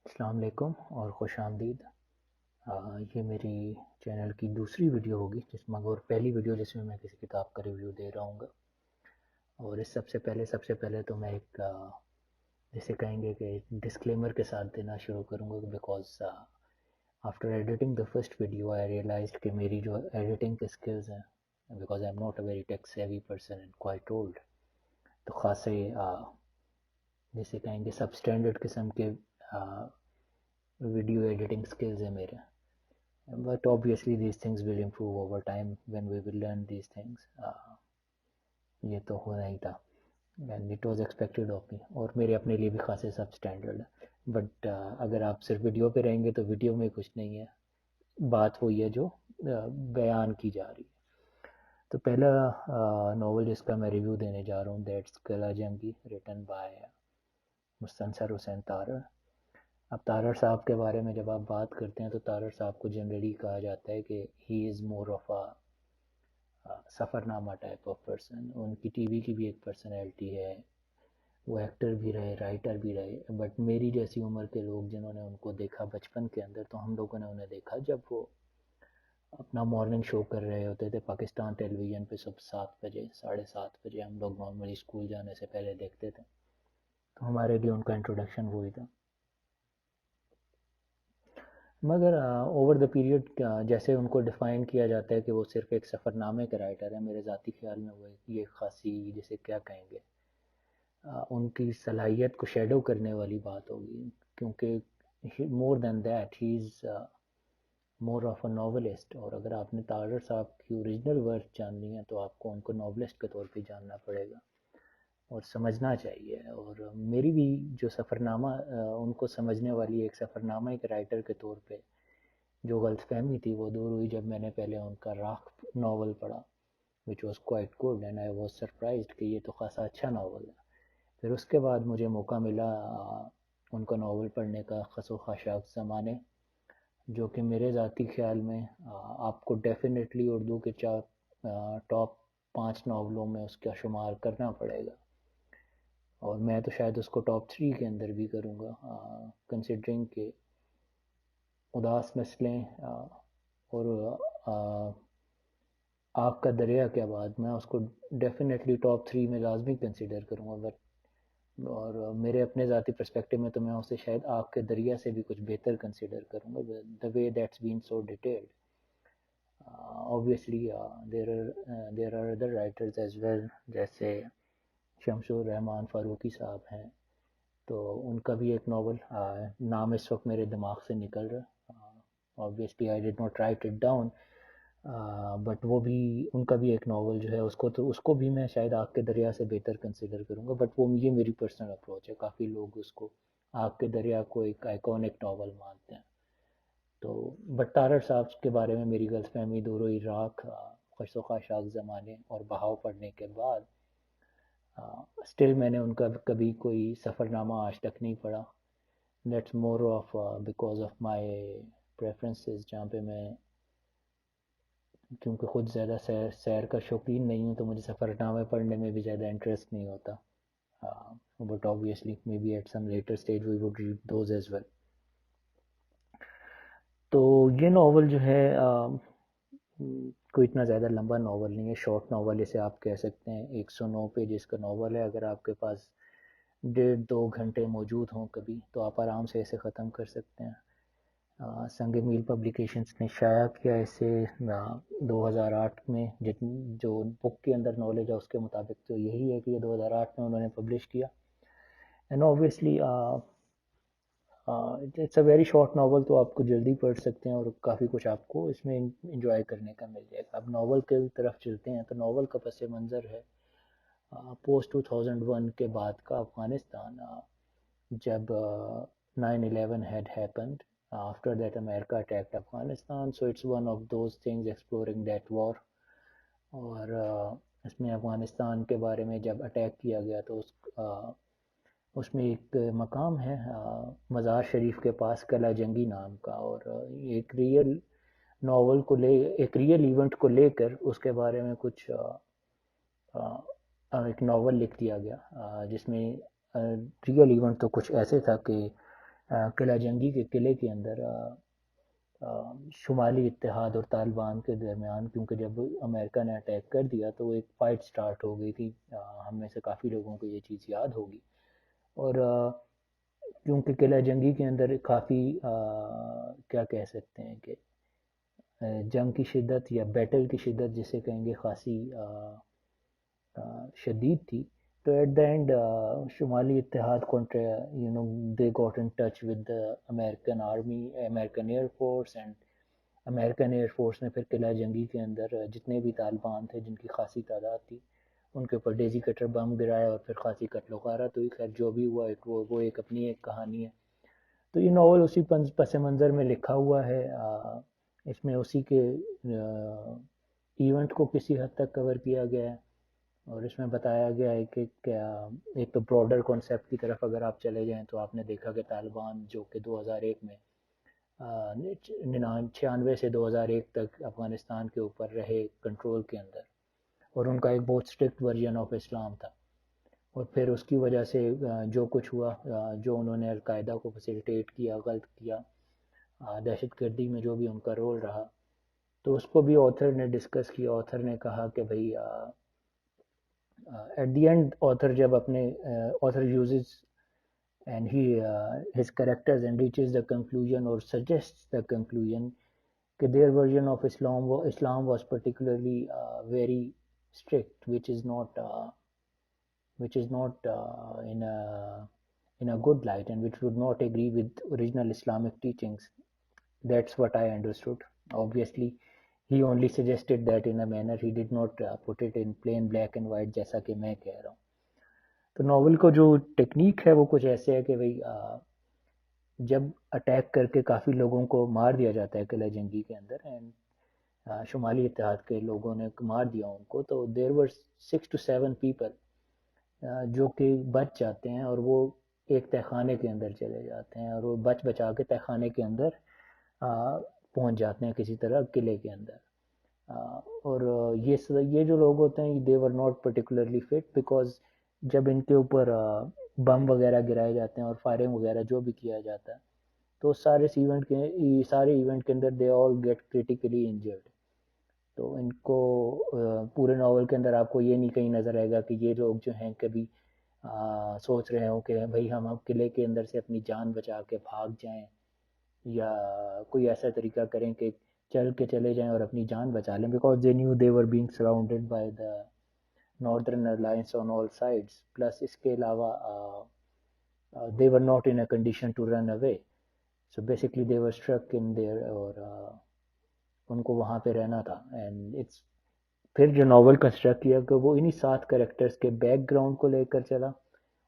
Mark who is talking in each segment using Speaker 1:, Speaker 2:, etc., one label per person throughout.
Speaker 1: السلام علیکم اور خوش آمدید۔ یہ میری چینل کی دوسری ویڈیو ہوگی اور پہلی ویڈیو جس میں میں کسی کتاب کا ریویو دے رہا ہوں گا۔ اور اس سب سے پہلے تو میں ایک جسے کہیں گے کہ ڈسکلیمر کے ساتھ دینا شروع کروں گا، because after editing the first video I realized کہ میری جو ایڈیٹنگ کے اسکلز ہیں، because I am not a very tech savvy person and quite old, تو خاصے جسے کہیں گے سب اسٹینڈرڈ قسم کے ویڈیو ایڈیٹنگ اسکلز ہیں میرے. But obviously these things will improve over time when we will learn these things. یہ تو ہونا ہی تھا and it was expected of me، اور میرے اپنے لیے بھی خاصے سب اسٹینڈرڈ ہے. بٹ اگر آپ صرف ویڈیو پہ رہیں گے تو ویڈیو میں کچھ نہیں ہے، بات وہی ہے جو بیان کی جا رہی ہے. تو پہلا ناول جس کا میں ریویو دینے جا رہا ہوں دیٹس قلعہ جنگی، ریٹن بائی مستنصر حسین تارڑ. اب تارڑ صاحب کے بارے میں جب آپ بات کرتے ہیں تو تارڑ صاحب کو جنرلی کہا جاتا ہے کہ ہی از مور آف سفر نامہ ٹائپ آف پرسن. ان کی ٹی وی کی بھی ایک پرسنالٹی ہے، وہ ایکٹر بھی رہے، رائٹر بھی رہے. بٹ میری جیسی عمر کے لوگ جنہوں نے ان کو دیکھا بچپن کے اندر، تو ہم لوگوں نے انہیں دیکھا جب وہ اپنا مارننگ شو کر رہے ہوتے تھے پاکستان ٹیلی ویژن پہ صبح 7 بجے 7:30 ہم لوگ نارملی اسکول جانے سے پہلے دیکھتے تھے. تو ہمارے لیے ان کا انٹروڈکشن وہی تھا. مگر اوور دا پیریڈ جیسے ان کو ڈیفائن کیا جاتا ہے کہ وہ صرف ایک سفر نامے کے رائٹر ہیں، میرے ذاتی خیال میں وہ یہ خاصی جسے کیا کہیں گے ان کی صلاحیت کو شیڈو کرنے والی بات ہوگی، کیونکہ more than that he is more of a novelist. اور اگر آپ نے تارڑ صاحب کی اوریجنل ورک جاننی ہے تو آپ کو ان کو ناولسٹ کے طور پہ جاننا پڑے گا اور سمجھنا چاہیے. اور میری بھی جو سفر نامہ ان کو سمجھنے والی ایک سفر نامہ ایک رائٹر کے طور پہ جو غلط فہمی تھی وہ دور ہوئی جب میں نے پہلے ان کا راکھ ناول پڑھا which was quite good and I was surprised کہ یہ تو خاصا اچھا ناول ہے. پھر اس کے بعد مجھے موقع ملا ان کا ناول پڑھنے کا خس و خاشاک زمانے، جو کہ میرے ذاتی خیال میں آپ کو ڈیفینیٹلی اردو کے ٹاپ 5 ناولوں میں اس کا شمار کرنا پڑے گا، اور میں تو شاید اس کو ٹاپ 3 کے اندر بھی کروں گا، کنسیڈرنگ کہ اداس نسلیں اور آگ کا دریا کے بعد میں اس کو ڈیفینیٹلی ٹاپ 3 میں لازمی کنسیڈر کروں گا. اور میرے اپنے ذاتی پرسپیکٹو میں تو میں اسے شاید آگ کے دریا سے بھی کچھ بہتر کنسیڈر کروں گا. the way that's been so detailed. Obviously there are other writers as well، جیسے شمس الرحمان فاروقی صاحب ہیں، تو ان کا بھی ایک ناول نام اس وقت میرے دماغ سے نکل رہا. obviously I did not write it down، but وہ بھی ان کا بھی ایک ناول جو ہے اس کو بھی میں شاید آگ کے دریا سے بہتر کنسیڈر کروں گا. بٹ وہ یہ میری پرسنل اپروچ ہے، کافی لوگ اس کو آگ کے دریا کو ایک آئیکونک ناول مانتے ہیں. تو بٹ تارڑ صاحب کے بارے میں میری غلط فہمی دور ہوئی راکھ، خس و خاشاک زمانے اور بہاؤ پڑھنے کے بعد. اسٹل میں نے ان کا کبھی کوئی سفر نامہ آج تک نہیں پڑھا. That's more of because of my preferences, جہاں پہ میں کیونکہ خود زیادہ سیر کا شوقین نہیں ہوں تو مجھے سفر نامے پڑھنے میں بھی زیادہ انٹرسٹ نہیں ہوتا. But obviously maybe at some later stage we would read those as well. تو یہ ناول جو ہے کوئی اتنا زیادہ لمبا ناول نہیں ہے، شارٹ ناول اسے آپ کہہ سکتے ہیں. 109 پیجز کا ناول ہے. اگر آپ کے پاس 1.5-2 گھنٹے موجود ہوں کبھی تو آپ آرام سے اسے ختم کر سکتے ہیں. سنگ میل پبلیکیشنز نے شائع کیا اسے 2008 میں. جو بک کے اندر نالج ہے اس کے مطابق تو یہی ہے کہ یہ 2008 میں انہوں نے پبلش کیا. And obviously it's a very short novel, تو آپ کو جلدی پڑھ سکتے ہیں اور کافی کچھ آپ کو اس میں انجوائے کرنے کا مل جائے گا. اب ناول کی طرف چلتے ہیں تو ناول کا پس منظر ہے پوسٹ 2001 کے بعد کا افغانستان، جب 9/11 had happened. After that America attacked Afghanistan, so it's one of those things exploring that war. اور اس میں افغانستان کے بارے میں جب اٹیک کیا گیا تو اس میں ایک مقام ہے مزار شریف کے پاس قلعہ جنگی نام کا، اور ایک ریئل ناول کو ایک ریئل ایونٹ کو لے کر اس کے بارے میں کچھ ایک ناول لکھ دیا گیا، جس میں ریئل ایونٹ تو کچھ ایسے تھا کہ قلعہ جنگی کے قلعے کے اندر شمالی اتحاد اور طالبان کے درمیان، کیونکہ جب امریکہ نے اٹیک کر دیا تو ایک فائٹ سٹارٹ ہو گئی تھی. ہم میں سے کافی لوگوں کو یہ چیز یاد ہوگی. اور کیونکہ قلعہ جنگی کے اندر کافی کیا کہہ سکتے ہیں کہ جنگ کی شدت یا بیٹل کی شدت جسے کہیں گے خاصی شدید تھی. تو ایٹ دا اینڈ شمالی اتحاد they got in touch with American army, American air force, and American air force نے پھر قلعہ جنگی کے اندر جتنے بھی طالبان تھے جن کی خاصی تعداد تھی ان کے اوپر ڈیزی کٹر بم گرایا اور پھر خاصی قتل و غارت ہوئی. خیر جو بھی ہوا وہ ایک اپنی ایک کہانی ہے. تو یہ ناول اسی پس منظر میں لکھا ہوا ہے. اس میں اسی کے ایونٹ کو کسی حد تک کور کیا گیا ہے، اور اس میں بتایا گیا ہے کہ کیا ایک تو براڈر کانسیپٹ کی طرف اگر آپ چلے جائیں تو آپ نے دیکھا کہ طالبان جو کہ 2001 میں 96 سے 2001 تک افغانستان کے اوپر رہے کنٹرول کے اندر، اور ان کا ایک بہت اسٹرکٹ ورژن آف اسلام تھا. اور پھر اس کی وجہ سے جو کچھ ہوا، جو انہوں نے القاعدہ کو فیسیلیٹیٹ کیا، غلط کیا، دہشت گردی میں جو بھی ان کا رول رہا، تو اس کو بھی آتھر نے ڈسکس کیا. آتھر نے کہا کہ بھائی at the end author uses and his characters and reaches the conclusion or suggests the conclusion that their version of Islam was particularly very strict, which is not in a good light, and which would not agree with original Islamic teachings. That's what I understood. Obviously, he only suggested that in a manner. He did not put it in plain black and white جیسا کہ میں کہہ رہا ہوں. تو novel کو جو technique ہے وہ کچھ ایسے ہے کہ بھئی جب اٹیک کر کے کافی لوگوں کو مار دیا جاتا ہے قلعہ جنگی کے اندر، اینڈ شمالی اتحاد کے لوگوں نے مار دیا ان کو، تو دیر ور 6 to 7 پیپل جو کہ بچ جاتے ہیں اور وہ ایک تہہ خانے کے اندر چلے جاتے ہیں، اور وہ بچا کے تہہ خانے کے اندر پہنچ جاتے ہیں کسی طرح قلعے کے اندر. اور یہ جو لوگ ہوتے ہیں they were not particularly fit, because جب ان کے اوپر بم وغیرہ گرائے جاتے ہیں اور فائرنگ وغیرہ جو بھی کیا جاتا ہے تو سارے ایونٹ کے اندر دے آل گیٹ کریٹیکلی انجرڈ. تو ان کو پورے ناول کے اندر آپ کو یہ نہیں کہیں نظر آئے گا کہ یہ لوگ جو ہیں کبھی سوچ رہے ہوں کہ بھائی ہم اب قلعے کے اندر سے اپنی جان بچا کے بھاگ جائیں، یا کوئی ایسا طریقہ کریں کہ چل کے چلے جائیں اور اپنی جان بچا لیں، because they knew they were being surrounded by the Northern Alliance on all sides. Plus اس کے علاوہ they were not in a condition to run away, so basically they were struck in there, اور ان کو وہاں پہ رہنا تھا. And it's پھر جو ناول کنسٹرکٹ کیا کہ وہ انہی 7 کریکٹرز کے بیک گراؤنڈ کو لے کر چلا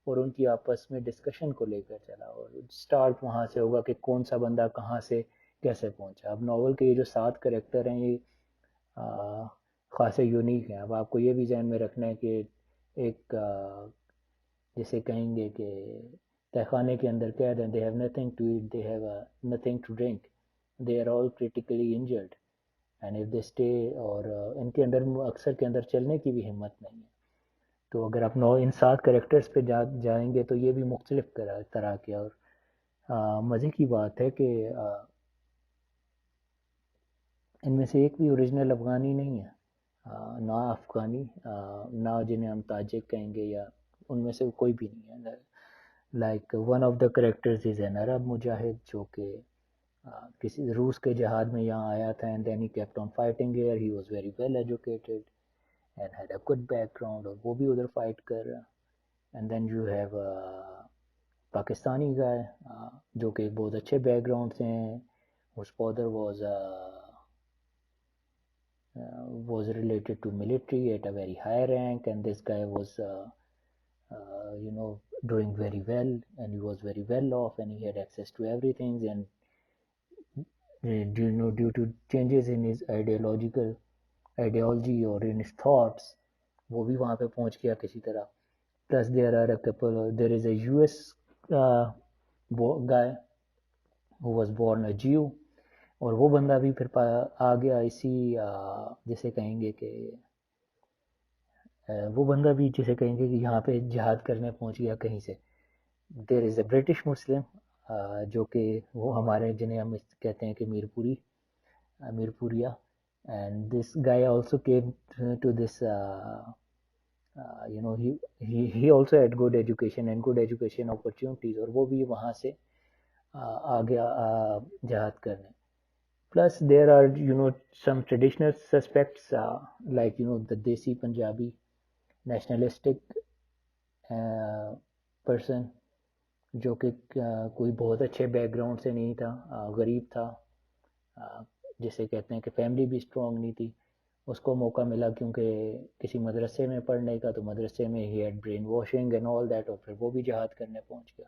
Speaker 1: اور ان کی آپس میں ڈسکشن کو لے کر چلا، اور سٹارٹ وہاں سے ہوگا کہ کون سا بندہ کہاں سے کیسے پہنچا. اب ناول کے یہ جو 7 کریکٹر ہیں یہ خاصے یونیک ہیں. اب آپ کو یہ بھی ذہن میں رکھنا ہے کہ ایک جسے کہیں گے کہ تہہ خانے کے اندر قید ہیں، they have nothing to eat, they have nothing to drink, they are all critically injured, and if they stay اور ان کے اندر اکثر کے اندر چلنے کی بھی ہمت نہیں ہے. تو اگر آپ ان 7 کریکٹرز پہ جائیں گے تو یہ بھی مختلف طرح کے، اور مزے کی بات ہے کہ ان میں سے ایک بھی اوریجنل افغانی نہیں ہے، نہ افغانی، نہ جنہیں ہم تاجک کہیں گے، یا ان میں سے کوئی بھی نہیں ہے. Like one of the characters is an Arab مجاہد جو کہ کسی روس کے جہاد میں یہاں آیا تھا، and then he kept on fighting here. He was very well educated and had a good background, اور وہ بھی ادھر فائٹ کر رہا. And then you have Pakistani guy جو کہ بہت اچھے بیک گراؤنڈ سے ہیں. His father was related to military at a very high rank, and this guy was doing very well, and he was very well off, and he had access to everything, and due to changes in his ideology or in his thoughts وہ بھی وہاں پہ پہنچ گیا کسی طرح. plus there is a US guy who was born a Jew, اور وہ بندہ بھی پھر آ گیا اسی جسے کہیں گے کہ وہ بندہ بھی جسے کہیں گے کہ یہاں پہ جہاد کرنے پہنچ گیا کہیں سے. دیر از اے برٹش مسلم جو کہ وہ ہمارے جنہیں ہم کہتے ہیں کہ میرپوریا. And this guy also came to this he also had good education and good education opportunities, اور وہ بھی وہاں سے آگے جہاد کرنے. Plus there are some traditional suspects like the Desi Punjabi nationalistic person جو کہ کوئی بہت اچھے بیک گراؤنڈ سے نہیں تھا, غریب تھا, جسے کہتے ہیں کہ فیملی بھی اسٹرانگ نہیں تھی. اس کو موقع ملا کیونکہ کسی مدرسے میں پڑھنے کا, تو مدرسے میں he had brain washing and all that, اور پھر وہ بھی جہاد کرنے پہنچ گیا.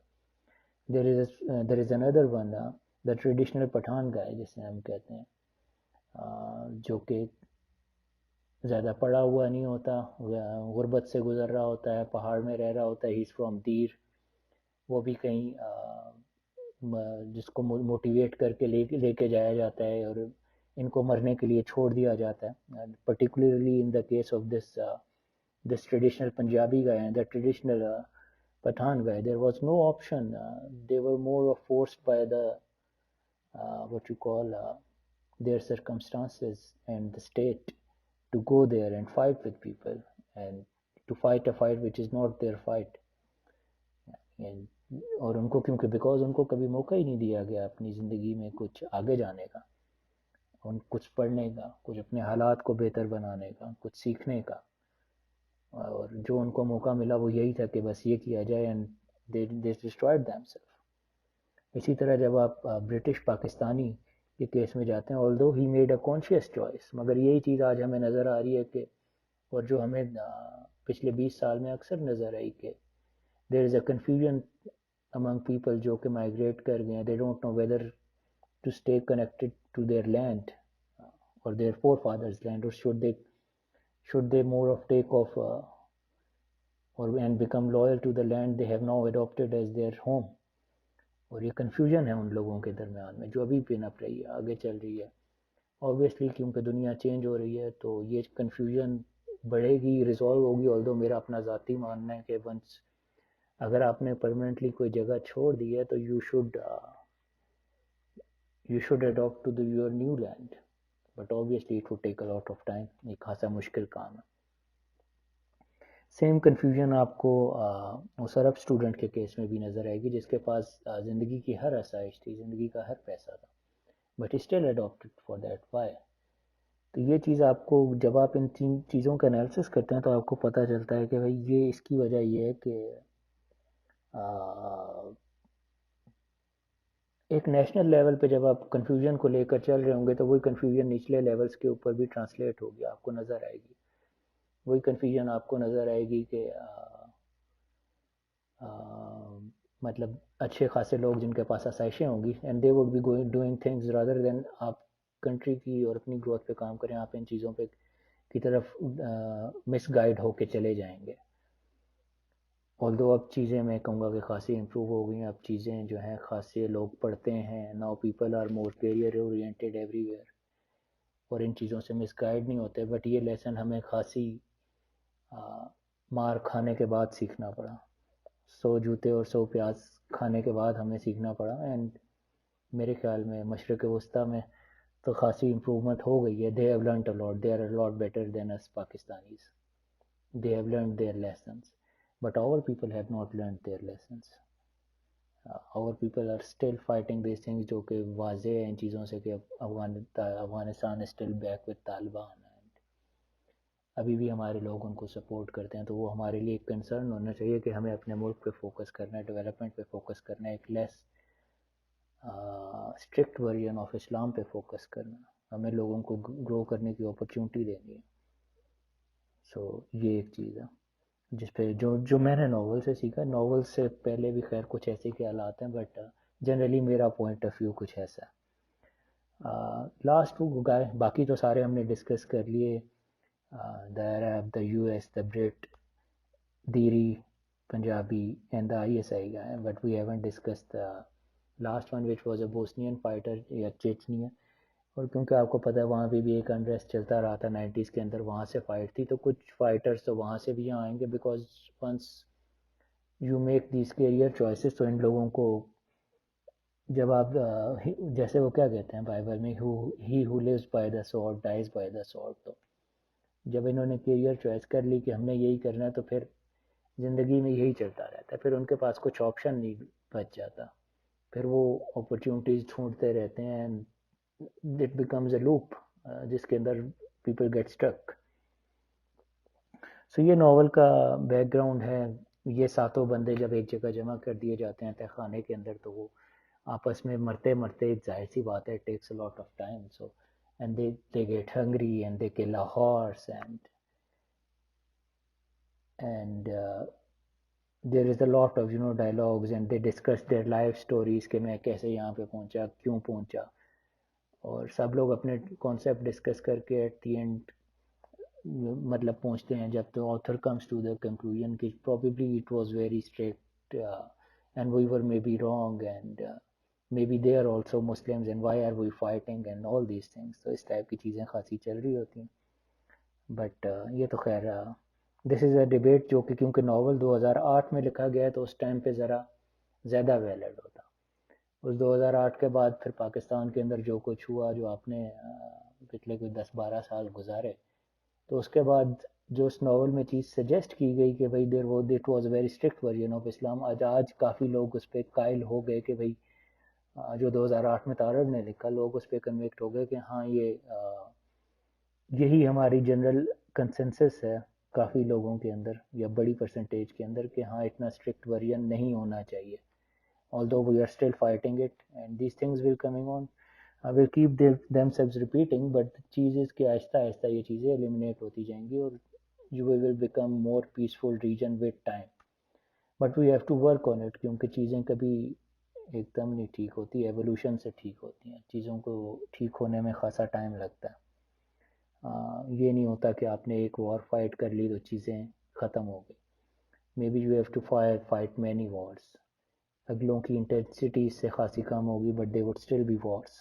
Speaker 1: there is another one, the traditional Pathan گائے جسے ہم کہتے ہیں, جو کہ زیادہ پڑھا ہوا نہیں ہوتا, غربت سے گزر رہا ہوتا ہے, پہاڑ میں رہ رہا ہوتا ہے, ہی از فرام دیر. وہ بھی کہیں جس کو موٹیویٹ کر کے لے کے جایا جاتا ہے اور ان کو مرنے کے لیے چھوڑ دیا جاتا ہے. Particularly in the case of this traditional Punjabi guy and the traditional Pathan guy, there was no option. They were more forced by the what you call their circumstances and the state to go there and fight with people and to fight a fight which is not their fight. اور ان کو کیونکہ because ان کو کبھی موقع ہی نہیں دیا گیا اپنی زندگی میں کچھ آگے جانے کا, کچھ پڑھنے کا, کچھ اپنے حالات کو بہتر بنانے کا, کچھ سیکھنے کا, اور جو ان کو موقع ملا وہ یہی تھا کہ بس یہ کیا جائے, اینڈ they destroyed themselves. اسی طرح جب آپ برٹش پاکستانی کے کیس میں جاتے ہیں, although he made a conscious choice, مگر یہی چیز آج ہمیں نظر آ رہی ہے کہ, اور جو ہمیں پچھلے 20 سال میں اکثر نظر آئی کہ there is a confusion among people جو کہ migrate کر گئے ہیں. They don't know whether to stay connected to their land or their forefathers land, or should they more of take off and become loyal to the land they have now adopted as their home. اور یہ confusion ہے ان لوگوں کے درمیان میں جو ابھی پن اپ رہی ہے, آگے چل رہی ہے. obviously کیونکہ دنیا چینج ہو رہی ہے تو یہ کنفیوژن بڑھے گی, ریزالو ہوگی. although میرا اپنا ذاتی ماننا ہے کہ ونس اگر آپ نے پرماننٹلی کوئی جگہ چھوڑ دی ہے تو you should adapt to your new land, but obviously it would take a lot of time. یہ خاصا مشکل کام ہے. سیم کنفیوژن آپ کو اس عرب اسٹوڈنٹ کے کیس میں بھی نظر آئے گی جس کے پاس زندگی کی ہر آسائش تھی, زندگی کا ہر پیسہ تھا, but still adapted for that. Why? تو یہ چیز آپ کو جب آپ ان تین چیزوں کا انالیسس کرتے ہیں تو آپ کو پتہ چلتا ہے کہ بھائی یہ اس کی وجہ یہ ہے کہ ایک نیشنل لیول پہ جب آپ کنفیوژن کو لے کر چل رہے ہوں گے تو وہی کنفیوژن نچلے لیولز کے اوپر بھی ٹرانسلیٹ ہوگی, آپ کو نظر آئے گی. وہی کنفیوژن آپ کو نظر آئے گی کہ مطلب اچھے خاصے لوگ جن کے پاس آسائشیں ہوں گی, and they would be doing things rather than آپ کنٹری کی اور اپنی گروتھ پہ کام کریں, آپ ان چیزوں پہ کی طرف مس گائیڈ ہو کے چلے جائیں گے. although اب چیزیں میں کہوں گا کہ خاصی امپروو ہو گئی ہیں, اب چیزیں جو ہیں خاصے لوگ پڑھتے ہیں, now people are more career oriented everywhere, اور ان چیزوں سے مس گائیڈ نہیں ہوتے. بٹ یہ لیسن ہمیں خاصی مار کھانے کے بعد سیکھنا پڑا, 100 جوتے اور 100 پیاز کھانے کے بعد ہمیں سیکھنا پڑا. اینڈ میرے خیال میں مشرق وسطیٰ میں تو خاصی امپروومنٹ ہو گئی ہے. they have learnt a lot, they are a lot better than us Pakistanis. they have learned their lessons, but our people have not learned their lessons. our people are still fighting these things جو کہ واضح ہیں ان چیزوں سے کہ Afghanistan is still back with Taliban. ابھی بھی ہمارے لوگ ان کو سپورٹ کرتے ہیں, تو وہ ہمارے لیے ایک کنسرن ہونا چاہیے کہ ہمیں اپنے ملک پہ فوکس کرنا ہے, ڈیولپمنٹ پہ فوکس کرنا ہے, ایک لیس اسٹرکٹ ورژن آف اسلام پہ فوکس کرنا, ہمیں لوگوں کو گرو کرنے کی اپرچونٹی دینی ہے. سو یہ ایک چیز ہے جس پہ جو میں نے ناول سے سیکھا. ناول سے پہلے بھی خیر کچھ ایسے کے حالات ہیں, بٹ جنرلی میرا پوائنٹ آف ویو کچھ ایسا ہے. لاسٹ وہ گائے, باقی تو سارے ہم نے ڈسکس کر لیے, the Arab, the US, the Brit, Diri, Punjabi, and the ISI guy, but we haven't discussed the last one which was a Bosnian fighter یا چیچنیا. اور کیونکہ آپ کو پتہ ہے وہاں پہ بھی ایک انریسٹ چلتا رہا تھا 90s کے اندر, وہاں سے فائٹ تھی, تو کچھ فائٹرز تو وہاں سے بھی یہاں آئیں گے, because once you make these career choices تو ان لوگوں کو جب آپ جیسے وہ کیا کہتے ہیں بائبل میں he who lives by the sword dies by the sword, تو جب انہوں نے کیریئر چوائس کر لی کہ ہم نے یہی کرنا ہے تو پھر زندگی میں یہی چلتا رہتا ہے، پھر ان کے پاس کچھ آپشن نہیں بچ جاتا، پھر وہ اپرچونیٹیز ڈھونڈتے رہتے ہیں، اٹ بیکمز اے لوپ جس کے اندر پیپل گیٹ اسٹرک. سو یہ ناول کا بیک گراؤنڈ ہے. یہ ساتوں بندے جب ایک جگہ جمع کر دیے جاتے ہیں تہ خانے کے اندر تو وہ آپس میں مرتے مرتے، ظاہر سی بات ہے، takes a lot of time, so and they get hungry and they kill a horse and there is a lot of dialogues and they discuss their life stories کہ میں کیسے یہاں پہ پہنچا، کیوں پہنچا، اور سب لوگ اپنے کانسیپٹ ڈسکس کر کے ایٹ دی اینڈ مطلب پہنچتے ہیں جب تو author comes to the conclusion کہ probably it was very strict and we were maybe wrong and maybe they are also Muslims and why are we fighting and all these things. تو اس type کی چیزیں خاصی چل رہی ہوتی ہیں، but یہ تو خیر دس از اے ڈبیٹ جو کہ کیونکہ ناول 2008 میں لکھا گیا ہے تو اس ٹائم پہ ذرا زیادہ ویلڈ ہوتا. اس 2008 کے بعد پھر پاکستان کے اندر جو کچھ ہوا، جو آپ نے پچھلے کوئی 10-12 سال گزارے، تو اس کے بعد جو اس ناول میں چیز سجیسٹ کی گئی کہ بھائی دیر وہ it was a very strict version of Islam, آج کافی لوگ اس پہ قائل ہو گئے کہ بھائی جو 2008 میں طارق نے لکھا، لوگ اس پہ کنوکٹ ہو گئے کہ ہاں یہی ہماری جنرل کنسنسس ہے کافی لوگوں کے اندر یا بڑی پرسنٹیج کے اندر کہ ہاں اتنا اسٹرکٹ ورژن نہیں ہونا چاہیے. although we are still fighting it and these things will coming on will keep themselves repeating, but چیز اس کہ آہستہ آہستہ یہ چیزیں eliminate ہوتی جائیں گی اور you will become more peaceful region with time, but we have to work on it کیونکہ چیزیں کبھی ایک دم نہیں ٹھیک ہوتی، ایوولوشن سے ٹھیک ہوتی ہیں، چیزوں کو ٹھیک ہونے میں خاصا ٹائم لگتا ہے. یہ نہیں ہوتا کہ آپ نے ایک وار فائٹ کر لی تو چیزیں ختم ہو گئی. maybe you have to fight many wars. اگلوں کی انٹینسٹی اس سے خاصی کم ہوگی but they would still be wars.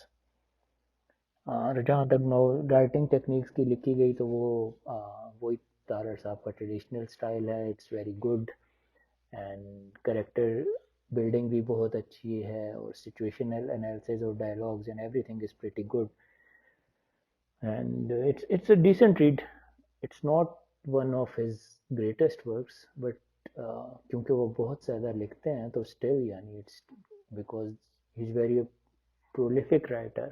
Speaker 1: اور جہاں تک رائٹنگ ٹیکنیکس کی لکھی گئی تو وہی تارڑ صاحب کا ٹریڈیشنل اسٹائل ہے. It's very good and character building بھی بہت اچھی ہے اور سچویشنل انالیسز اور dialogues and everything is pretty good and it's a decent read. It's not one of his greatest works but کیونکہ وہ بہت زیادہ لکھتے ہیں تو اسٹل یعنی it's because he is very prolific writer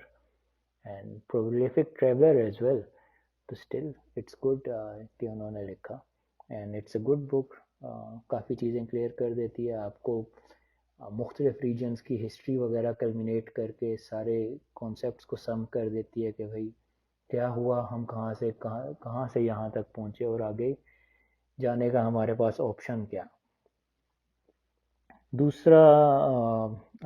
Speaker 1: and prolific traveler as well, تو still it's good کہ انہوں نے لکھا and it's a good book. کافی چیزیں کلیئر کر دیتی ہے آپ کو، مختلف ریجنز کی ہسٹری وغیرہ کلمینیٹ کر کے سارے کانسیپٹس کو سم کر دیتی ہے کہ بھائی کیا ہوا، ہم کہاں سے یہاں تک پہنچے اور آگے جانے کا ہمارے پاس آپشن کیا. دوسرا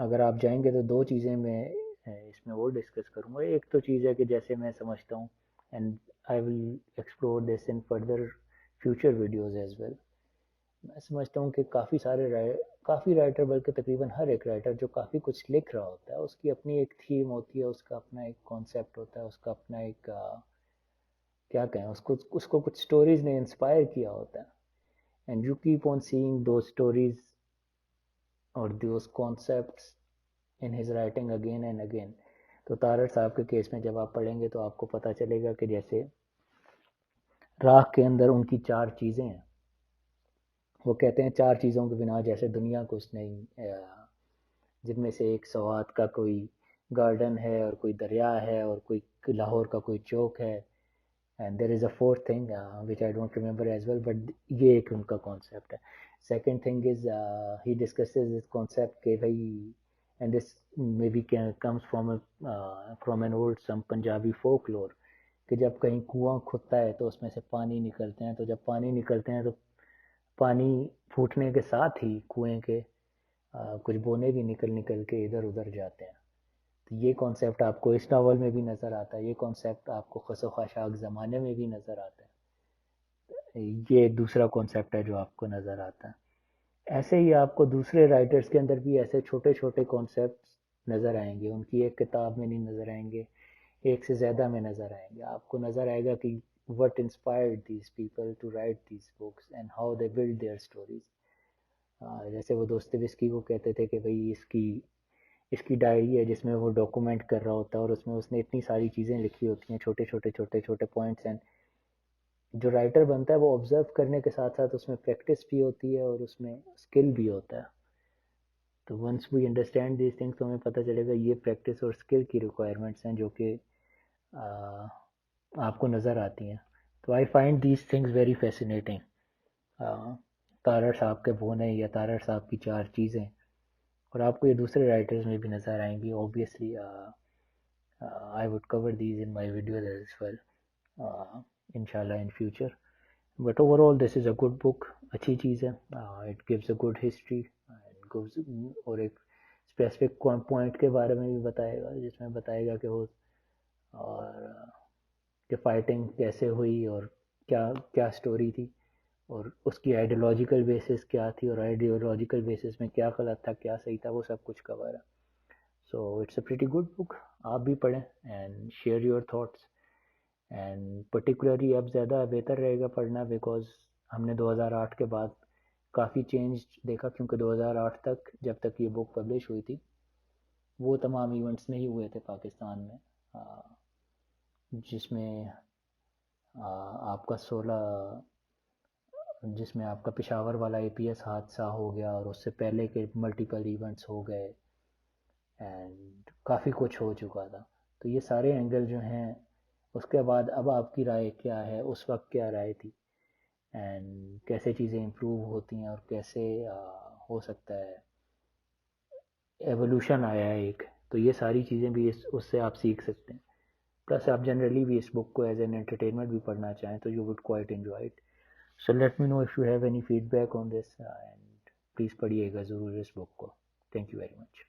Speaker 1: اگر آپ جائیں گے تو دو چیزیں میں اس میں وہ ڈسکس کروں گا. ایک تو چیز ہے کہ جیسے میں سمجھتا ہوں and I will explore this in further future videos as well. میں سمجھتا ہوں کہ کافی رائٹر بلکہ تقریباً ہر ایک رائٹر جو کافی کچھ لکھ رہا ہوتا ہے اس کی اپنی ایک تھیم ہوتی ہے، اس کا اپنا ایک کانسیپٹ ہوتا ہے، اس کا اپنا ایک کیا کہیں اس کو کچھ اسٹوریز نے انسپائر کیا ہوتا ہے and you keep on seeing those stories اور those concepts in his writing again and again. تو طارڑ صاحب کے کیس میں جب آپ پڑھیں گے تو آپ کو پتہ چلے گا کہ جیسے راہ کے اندر ان کی 4 چیزیں ہیں. وہ کہتے ہیں 4 چیزوں کے بنا جیسے دنیا کچھ نہیں، جن میں سے ایک سوات کا کوئی گارڈن ہے اور کوئی دریا ہے اور کوئی لاہور کا کوئی چوک ہے and there is a fourth thing which I don't remember as well, but یہ ایک ان کا concept ہے. Second thing is he discusses this concept کہ بھائی and this maybe comes from an old some Punjabi folklore کہ جب کہیں کنواں کھدتا ہے تو اس میں سے پانی نکلتے ہیں، تو جب پانی نکلتے ہیں تو پانی پھوٹنے کے ساتھ ہی کنویں کے کچھ بونے بھی نکل کے ادھر ادھر جاتے ہیں. تو یہ کانسیپٹ آپ کو اس ناول میں بھی نظر آتا ہے، یہ کانسیپٹ آپ کو خس و خاشاک زمانے میں بھی نظر آتا ہے. یہ دوسرا کانسیپٹ ہے جو آپ کو نظر آتا ہے. ایسے ہی آپ کو دوسرے رائٹرز کے اندر بھی ایسے چھوٹے چھوٹے کانسیپٹس نظر آئیں گے، ان کی ایک کتاب میں نہیں نظر آئیں گے، ایک سے زیادہ میں نظر آئیں گے. آپ کو نظر آئے گا کہ what inspired these people to write these books and how they build their stories. جیسے وہ دوستویسکی کو کہتے تھے کہ بھئی اس کی اس کی ڈائری ہے جس میں وہ ڈاکومنٹ کر رہا ہوتا ہے، اور اس میں اس نے اتنی ساری چیزیں لکھی ہوتی ہیں، چھوٹے چھوٹے چھوٹے چھوٹے پوائنٹس ہیں. جو رائٹر بنتا ہے وہ آبزرو کرنے کے ساتھ ساتھ اس میں پریکٹس بھی ہوتی ہے اور اس میں اسکل بھی ہوتا ہے. تو once we understand these things تو ہمیں پتہ چلے گا یہ پریکٹس اور اسکل کی ریکوائرمنٹس ہیں جو کہ آپ کو نظر آتی ہیں. تو I find these things very fascinating. Tarar صاحب کے بونے یا تارڑ صاحب کی 4 چیزیں، اور آپ کو یہ دوسرے رائٹرز میں بھی نظر آئیں گی. Obviously I would cover these in my videos as well انشاءاللہ in future. But overall this is a good book. اچھی چیز ہے. It gives a good history اور ایک اسپیسیفک پوائنٹ کے بارے میں بھی بتائے گا، جس میں بتائے گا کہ وہ اور کہ فائٹنگ کیسے ہوئی اور کیا کیا اسٹوری تھی اور اس کی آئیڈیولوجیکل بیسس کیا تھی اور آئیڈیولوجیکل بیسس میں کیا غلط تھا کیا صحیح تھا، وہ سب کچھ کور ہے. So it's a pretty good book. آپ بھی پڑھیں and share your thoughts. And particularly اب زیادہ بہتر رہے گا پڑھنا، بیکاز ہم نے 2008 کے بعد کافی چینج دیکھا، کیونکہ 2008 تک جب تک یہ بک پبلش ہوئی تھی وہ تمام ایونٹس نہیں ہوئے تھے پاکستان میں، جس میں آپ کا 16 جس میں آپ کا پشاور والا اے پی ایس حادثہ ہو گیا، اور اس سے پہلے کے ملٹیپل ایونٹس ہو گئے اینڈ کافی کچھ ہو چکا تھا. تو یہ سارے اینگل جو ہیں، اس کے بعد اب آپ کی رائے کیا ہے، اس وقت کیا رائے تھی، اینڈ کیسے چیزیں امپروو ہوتی ہیں اور کیسے ہو سکتا ہے ایوولوشن آیا ہے ایک. تو یہ ساری چیزیں بھی اس سے آپ سیکھ سکتے ہیں. پلس آپ جنرلی بھی اس بک کو ایز این انٹرٹینمنٹ بھی پڑھنا چاہیں تو you would quite enjoy it. So let me know if you have any feedback on this, and please پڑھیے گا ضرور اس بک کو. Thank you very much.